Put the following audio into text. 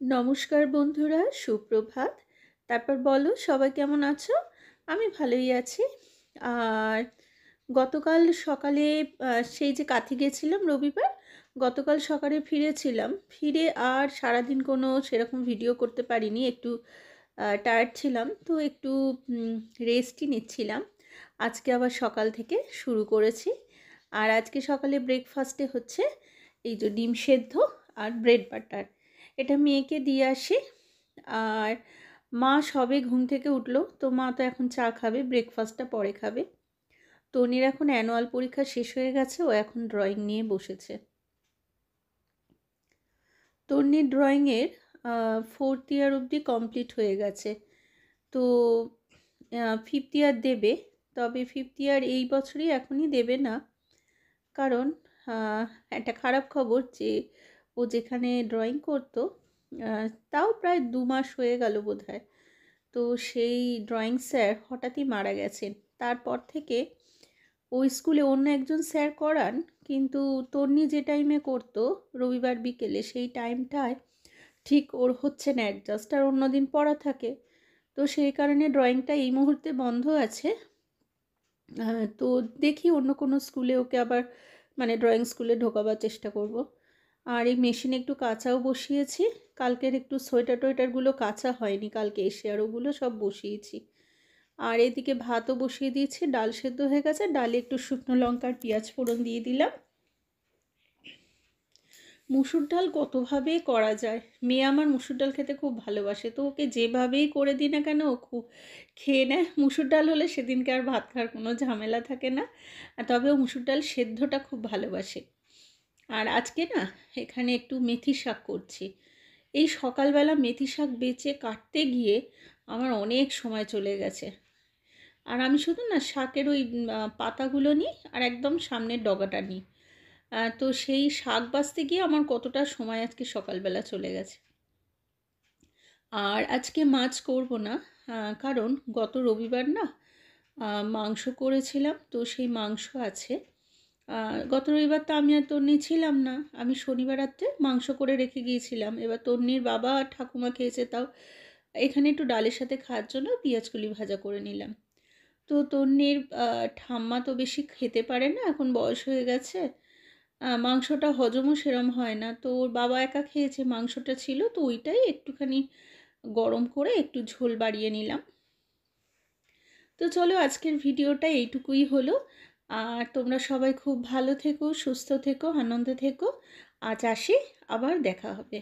নমস্কার বন্ধুরা, সুপ্রভাত। তারপর বলো সবাই কেমন আছো? আমি ভালোই আছি। আর গতকাল সকালে সেই যে কাঁথি গেছিলাম রবিবার, গতকাল সকালে ফিরেছিলাম। ফিরে আর সারাদিন কোনো সেরকম ভিডিও করতে পারিনি, একটু টায়ার্ড ছিলাম, তো একটু রেস্টই নিচ্ছিলাম। আজকে আবার সকাল থেকে শুরু করেছি। আর আজকে সকালে ব্রেকফাস্টে হচ্ছে এই যে ডিম সেদ্ধ আর ব্রেড বাটার। এটা মেয়েকে দিয়ে আসি। আর মা সবে ঘুম থেকে উঠলো, তো মা তো এখন চা খাবে, ব্রেকফাস্টটা পরে খাবে। তনির এখন অ্যানুয়াল পরীক্ষা শেষ হয়ে গেছে, ও এখন ড্রয়িং নিয়ে বসেছে। তন্নির ড্রয়িংয়ের 4th ইয়ার অবধি কমপ্লিট হয়ে গেছে, তো 5th ইয়ার দেবে। তবে 5th ইয়ার এই বছরই এখনই দেবে না, কারণ একটা খারাপ খবর যে ও যেখানে ড্রয়িং করতো, তাও প্রায় 2 মাস হয়ে গেল বোধহয়। তো সেই ড্রয়িং স্যার হঠাৎই মারা গেছেন। তারপর থেকে ওই স্কুলে অন্য একজন স্যার করান, কিন্তু তন্নি যে টাইমে করতো রবিবার বিকেলে, সেই টাইমটায় ঠিক ওর হচ্ছে না অ্যাডজাস্ট, আর অন্যদিন পড়া থাকে। তো সেই কারণে ড্রয়িংটা এই মুহূর্তে বন্ধ আছে। তো দেখি অন্য কোনো স্কুলে ওকে আবার মানে ড্রয়িং স্কুলে ঢোকাবার চেষ্টা করব। আর এই মেশিনে একটু কাঁচাও বসিয়েছি। কালকের একটু সোয়েটার টোয়েটারগুলো কাঁচা হয়নি কালকে এসে, আর ওগুলো সব বসিয়েছি। আর এদিকে ভাতও বসিয়ে দিয়েছি, ডাল সেদ্ধ হয়ে গেছে, ডালে একটু শুকনো লঙ্কার পেঁয়াজ ফোড়ন দিয়ে দিলাম। মুসুর ডাল কতভাবে করা যায়। মেয়ে আমার মুসুর ডাল খেতে খুব ভালোবাসে, তো ওকে যেভাবেই করে দিই না কেন ও খুব খেয়ে নেয়। মুসুর ডাল হলে সেদিনকে আর ভাত খাওয়ার কোনো ঝামেলা থাকে না। তবে ও মুসুর ডাল সেদ্ধটা খুব ভালোবাসে। আর আজকে না এখানে একটু মেথি শাক করছি। এই সকালবেলা মেথি শাক বেছে কাটতে গিয়ে আমার অনেক সময় চলে গেছে। আর আমি শুধু না শাকের ওই পাতাগুলো নিই আর একদম সামনের ডগাটা নিই। তো সেই শাক বাছতে গিয়ে আমার কতটা সময় আজকে সকালবেলা চলে গেছে। আর আজকে মাছ করব না, কারণ গত রবিবার না মাংস করেছিলাম, তো সেই মাংস আছে। গত রবিবার তো আমি আর তন্নি ছিলাম না, আমি শনিবার রাত্রে মাংস করে রেখে গিয়েছিলাম। এবার তন্নির বাবা আর ঠাকুমা খেয়েছে, তাও এখানে একটু ডালের সাথে খাওয়ার জন্য পেঁয়াজকলি ভাজা করে নিলাম। তো তন্নির ঠাম্মা তো বেশি খেতে পারে না, এখন বয়স হয়ে গেছে। মাংসটা হজমও সেরম হয় না, তো ওর বাবা একা খেয়েছে, মাংসটা ছিল তো ওইটাই একটুখানি গরম করে একটু ঝোল বাড়িয়ে নিলাম। তো চলো আজকের ভিডিওটা এইটুকুই হলো। আর তোমরা সবাই খুব ভালো থেকো, সুস্থ থেকো, আনন্দে থেকো। আজ আসি, আবার দেখা হবে।